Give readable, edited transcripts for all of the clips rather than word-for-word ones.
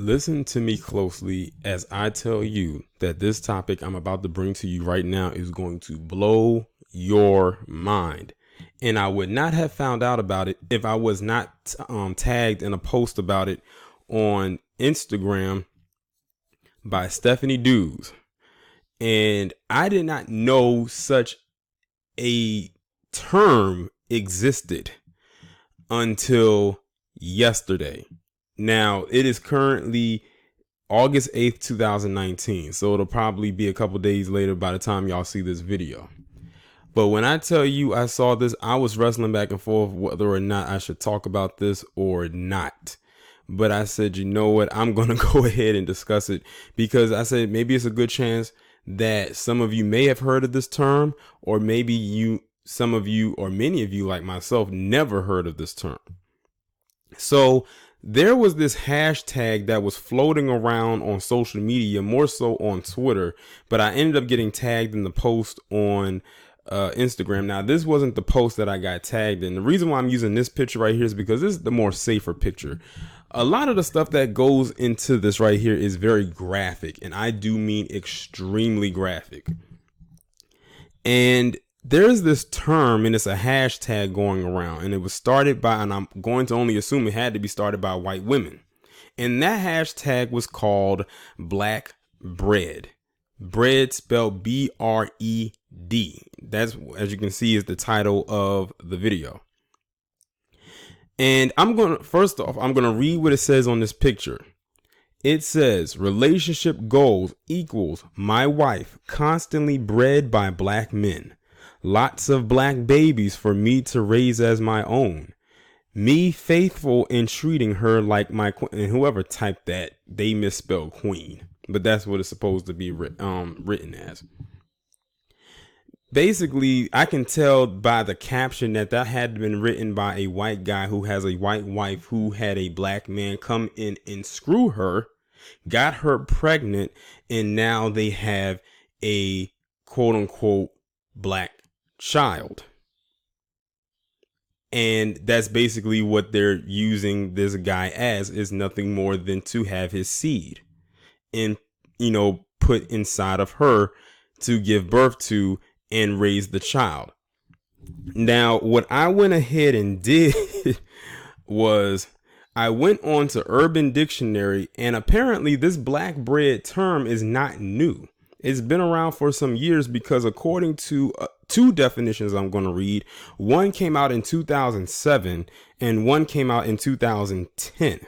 Listen to me closely as I tell you that this topic I'm about to bring to you right now is going to blow your mind. And I would not have found out about it if I was not tagged in a post about it on Instagram by Stephanie Dews. And I did not know such a term existed until yesterday. Now, it is currently August 8th, 2019. So it'll probably be a couple days later by the time y'all see this video. But when I tell you I saw this, I was wrestling back and forth whether or not I should talk about this or not. But I said, you know what? I'm going to go ahead and discuss it because I said maybe it's a good chance that some of you may have heard of this term, or maybe some of you or many of you like myself never heard of this term. So there was this hashtag that was floating around on social media, more so on Twitter, but I ended up getting tagged in the post on Instagram. Now, this wasn't the post that I got tagged in. The reason why I'm using this picture right here is because this is the more safer picture. A lot of the stuff that goes into this right here is very graphic, and I do mean extremely graphic. And there's this term, and it's a hashtag going around, and it was started by, and I'm going to only assume it had to be started by white women. And that hashtag was called Black Bred. Bred spelled Bred. That's, as you can see, is the title of the video. And first off, I'm going to read what it says on this picture. It says, relationship goals equals my wife constantly bred by black men. Lots of black babies for me to raise as my own. Me faithful in treating her like my queen. And whoever typed that, they misspelled queen. But that's what it's supposed to be written as. Basically, I can tell by the caption that had been written by a white guy who has a white wife who had a black man come in and screw her, got her pregnant, and now they have a quote unquote black child. And that's basically what they're using this guy as, is nothing more than to have his seed and, put inside of her to give birth to and raise the child. Now, what I went ahead and did was I went on to Urban Dictionary, and apparently this black bred term is not new. It's been around for some years because according to two definitions I'm going to read, one came out in 2007 and one came out in 2010.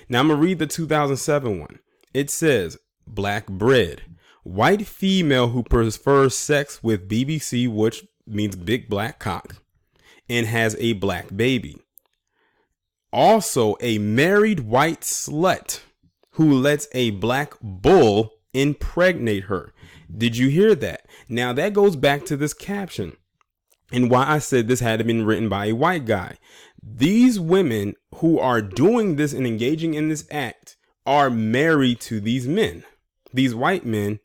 Now I'm going to read the 2007 one. It says black bred, white female who prefers sex with BBC, which means big black cock, and has a black baby. Also a married white slut who lets a black bull impregnate her. Did you hear that? Now that goes back to this caption and why I said this had been written by a white guy. These women who are doing this and engaging in this act are married to these men, these white men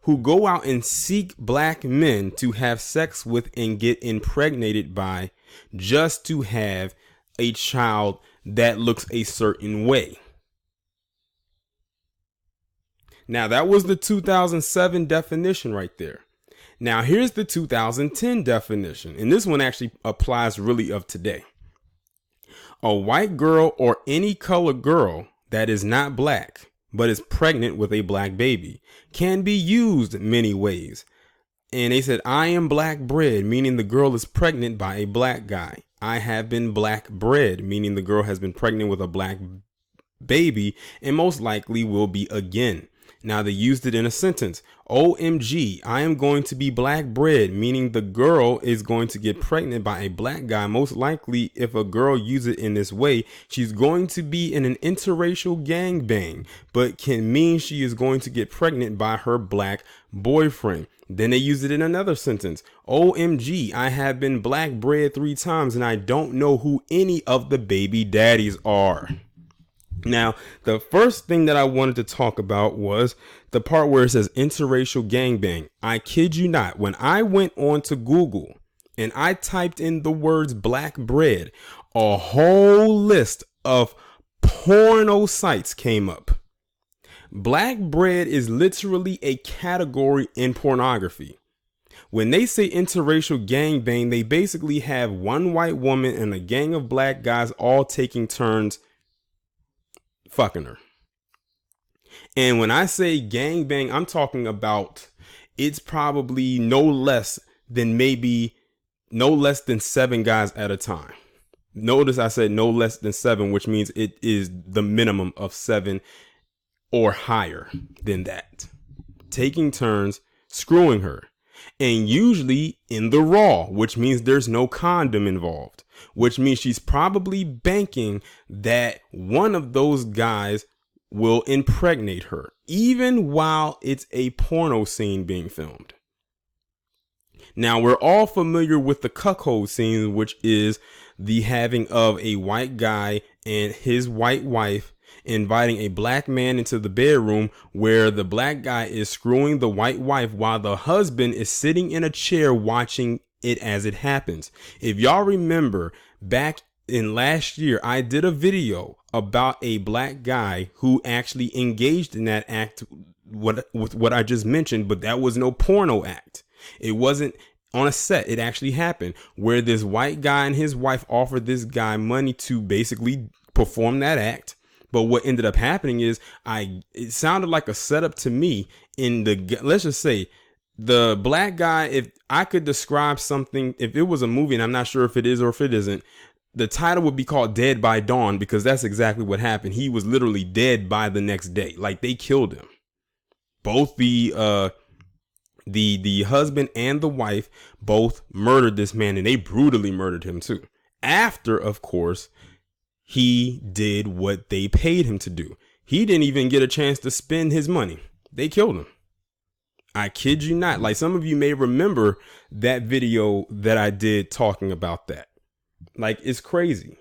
who go out and seek black men to have sex with and get impregnated by, just to have a child that looks a certain way. Now, that was the 2007 definition right there. Now, here's the 2010 definition. And this one actually applies really of today. A white girl or any color girl that is not black, but is pregnant with a black baby, can be used many ways. And they said, I am black bred, meaning the girl is pregnant by a black guy. I have been black bred, meaning the girl has been pregnant with a black baby and most likely will be again. Now they used it in a sentence. OMG, I am going to be black bred, meaning the girl is going to get pregnant by a black guy. Most likely, if a girl uses it in this way, she's going to be in an interracial gangbang, but can mean she is going to get pregnant by her black boyfriend. Then they use it in another sentence. OMG, I have been black bred 3 times and I don't know who any of the baby daddies are. Now, the first thing that I wanted to talk about was the part where it says interracial gangbang. I kid you not. When I went on to Google and I typed in the words black bred, a whole list of porno sites came up. Black bread is literally a category in pornography. When they say interracial gangbang, they basically have one white woman and a gang of black guys all taking turns fucking her. And when I say gangbang, I'm talking about it's probably no less than 7 guys at a time. Notice I said no less than 7, which means it is the minimum of 7 or higher than that. Taking turns screwing her. And usually in the raw, which means there's no condom involved, which means she's probably banking that one of those guys will impregnate her, even while it's a porno scene being filmed. Now, we're all familiar with the cuckold scene, which is the having of a white guy and his white wife inviting a black man into the bedroom where the black guy is screwing the white wife while the husband is sitting in a chair watching it as it happens. If y'all remember, back in last year, I did a video about a black guy who actually engaged in that act with what I just mentioned, but that was no porno act. It wasn't on a set. It actually happened where this white guy and his wife offered this guy money to basically perform that act. But what ended up happening is it sounded like a setup to me let's just say the black guy, if I could describe something, if it was a movie, and I'm not sure if it is or if it isn't, the title would be called Dead by Dawn, because that's exactly what happened. He was literally dead by the next day. Like, they killed him. Both the husband and the wife both murdered this man, and they brutally murdered him too. After, of course, he did what they paid him to do. He didn't even get a chance to spend his money. They killed him. I kid you not. Like, some of you may remember that video that I did talking about that. Like, it's crazy.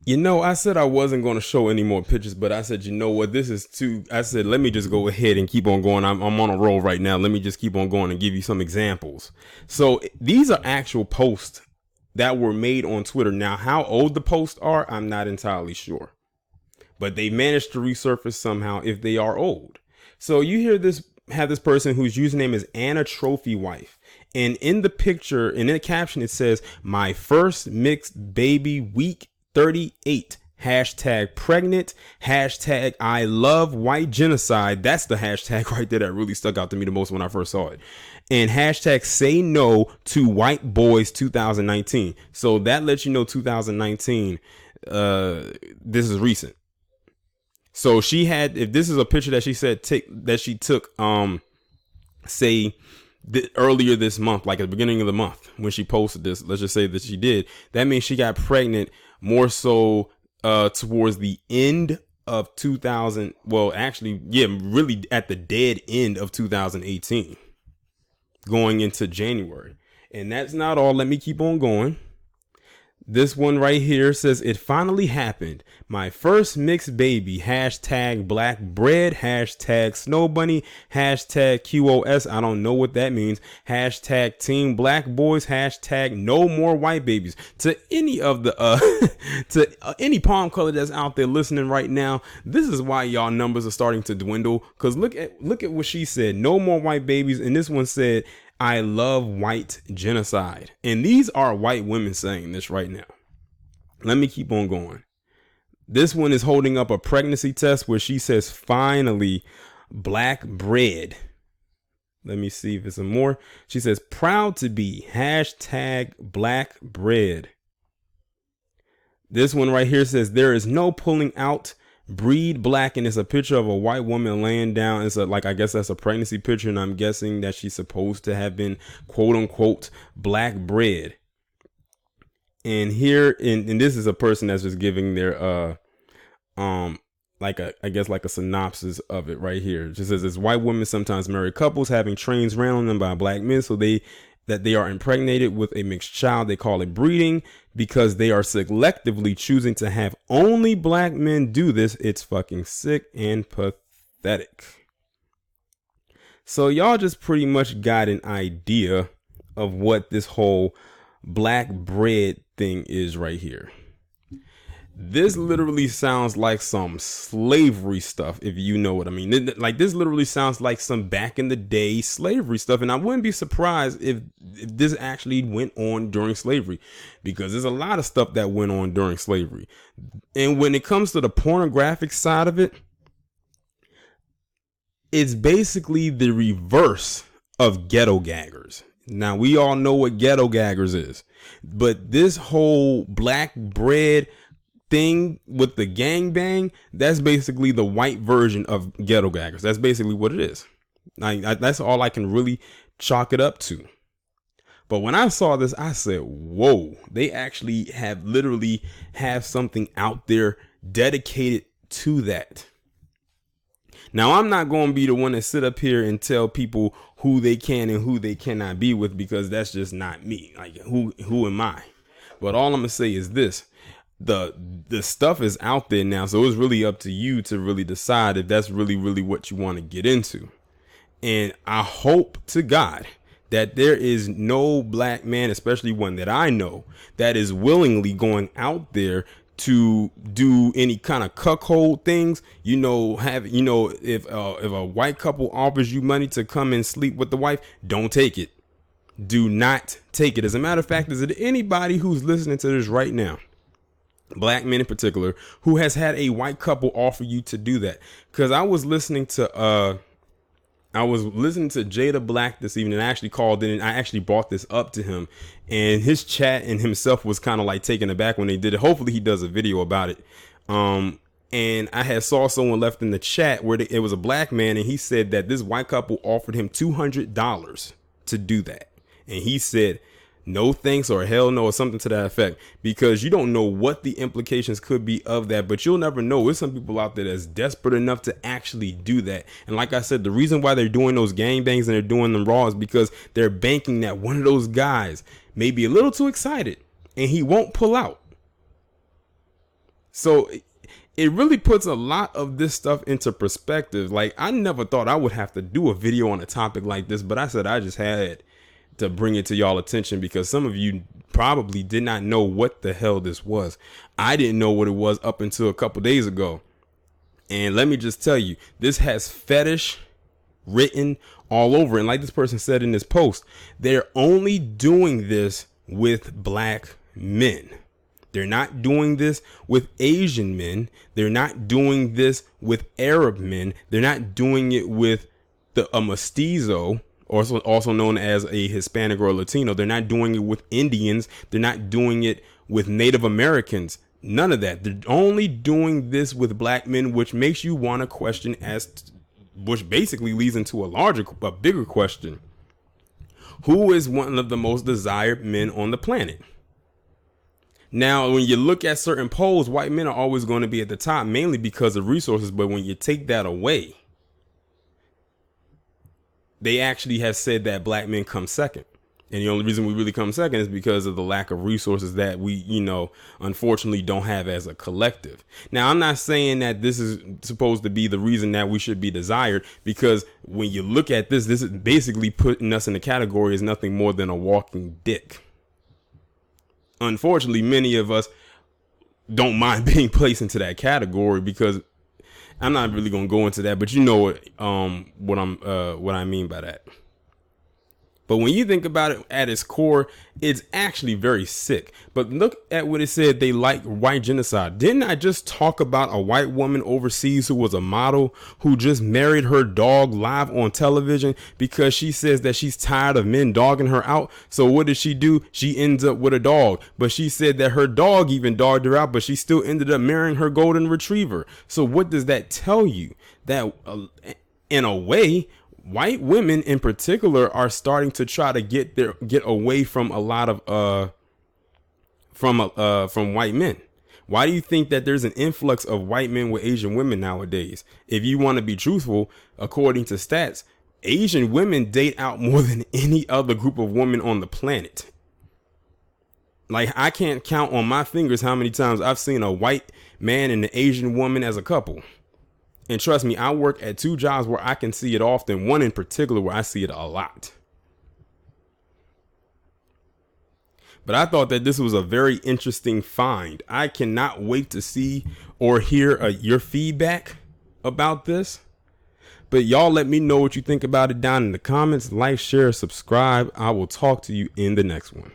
You know, I said I wasn't going to show any more pictures, but I said, you know what, I said, let me just go ahead and keep on going. I'm on a roll right now. Let me just keep on going and give you some examples. So these are actual posts that were made on Twitter. Now, how old the posts are, I'm not entirely sure, but they managed to resurface somehow if they are old. So you have this person whose username is Anna Trophy Wife. And in the picture, and in the caption, it says, "My first mixed baby, week 38, hashtag pregnant, hashtag I love white genocide." That's the hashtag right there that really stuck out to me the most when I first saw it. And hashtag say no to white boys 2019. So that lets you know 2019, this is recent. So if this is a picture that she said she took, say earlier this month, like at the beginning of the month when she posted this, let's just say that she did, that means she got pregnant more so towards the end of 2000. Well, actually, yeah, really at the dead end of 2018 going into January. And that's not all. Let me keep on going. This one right here says, "It finally happened. My first mixed baby. Hashtag black bread. Hashtag snow bunny. Hashtag QOS. I don't know what that means. Hashtag team black boys. Hashtag no more white babies." To any of the any palm color that's out there listening right now, this is why y'all numbers are starting to dwindle. Because look at what she said. No more white babies. And this one said, "I love white genocide." And these are white women saying this right now. Let me keep on going. This one is holding up a pregnancy test where she says, "Finally, black bread." Let me see if it's some more. She says, "Proud to be." Hashtag black bread. This one right here says, "There is no pulling out. Breed black." And it's a picture of a white woman laying down. It's I guess that's a pregnancy picture, and I'm guessing that she's supposed to have been quote unquote black bread. And here, and this is a person that's just giving their I guess like a synopsis of it right here. It just says, "This white women sometimes marry couples having trains ran on them by black men so that they are impregnated with a mixed child. They call it breeding because they are selectively choosing to have only black men do this. It's fucking sick and pathetic." So y'all just pretty much got an idea of what this whole black bread thing is right here. This literally sounds like some slavery stuff, if you know what I mean. Like, this literally sounds like some back in the day slavery stuff. And I wouldn't be surprised if this actually went on during slavery, because there's a lot of stuff that went on during slavery. And when it comes to the pornographic side of it, it's basically the reverse of ghetto gaggers. Now, we all know what ghetto gaggers is, but this whole black bread thing with the gangbang, that's basically the white version of ghetto gaggers. That's basically what it is. That's all I can really chalk it up to. But when I saw this, I said, whoa, they actually literally have something out there dedicated to that. Now, I'm not going to be the one to sit up here and tell people who they can and who they cannot be with, because that's just not me. Like, who am I? But all I'm going to say is this. The stuff is out there now, so it's really up to you to really decide if that's really what you want to get into. And I hope to God that there is no black man, especially one that I know, that is willingly going out there to do any kind of cuckold things. If a white couple offers you money to come and sleep with the wife, don't take it. Do not take it. As a matter of fact, is it anybody who's listening to this right now, black men in particular, who has had a white couple offer you to do that? Because I was listening to Jada Black this evening. I actually called in and I actually brought this up to him, and his chat and himself was kind of like taken aback when they did it. Hopefully he does a video about it. And I had saw someone left in the chat where it was a black man, and he said that this white couple offered him $200 to do that. And he said, no thanks, or hell no, or something to that effect, because you don't know what the implications could be of that. But you'll never know. There's some people out there that's desperate enough to actually do that. And like I said, the reason why they're doing those gangbangs and they're doing them raw is because they're banking that one of those guys may be a little too excited and he won't pull out. So it really puts a lot of this stuff into perspective. Like, I never thought I would have to do a video on a topic like this, but I said I just had to bring it to y'all attention, because some of you probably did not know what the hell this was. I didn't know what it was up until a couple days ago. And let me just tell you, this has fetish written all over. And like this person said in this post, they're only doing this with black men. They're not doing this with Asian men. They're not doing this with Arab men. They're not doing it with a mestizo, also known as a Hispanic or a Latino. They're not doing it with Indians. They're not doing it with Native Americans. None of that. They're only doing this with black men, which makes you want to question which basically leads into a bigger question. Who is one of the most desired men on the planet? Now, when you look at certain polls, white men are always going to be at the top, mainly because of resources. But when you take that away, they actually have said that black men come second. And the only reason we really come second is because of the lack of resources that we, unfortunately don't have as a collective. Now, I'm not saying that this is supposed to be the reason that we should be desired, because when you look at this is basically putting us in the category as nothing more than a walking dick. Unfortunately, many of us don't mind being placed into that category, because I'm not really going to go into that, but you know what I mean by that. But when you think about it at its core, it's actually very sick. But look at what it said. They like white genocide. Didn't I just talk about a white woman overseas who was a model who just married her dog live on television because she says that she's tired of men dogging her out? So what did she do? She ends up with a dog. But she said that her dog even dogged her out, but she still ended up marrying her golden retriever. So what does that tell you? That in a way, white women in particular are starting to try to get away from a lot of from white men. Why do you think that there's an influx of white men with Asian women nowadays? If you want to be truthful, according to stats, Asian women date out more than any other group of women on the planet. Like, I can't count on my fingers how many times I've seen a white man and an Asian woman as a couple. And trust me, I work at 2 jobs where I can see it often. One in particular where I see it a lot. But I thought that this was a very interesting find. I cannot wait to see or hear your feedback about this. But y'all let me know what you think about it down in the comments. Like, share, subscribe. I will talk to you in the next one.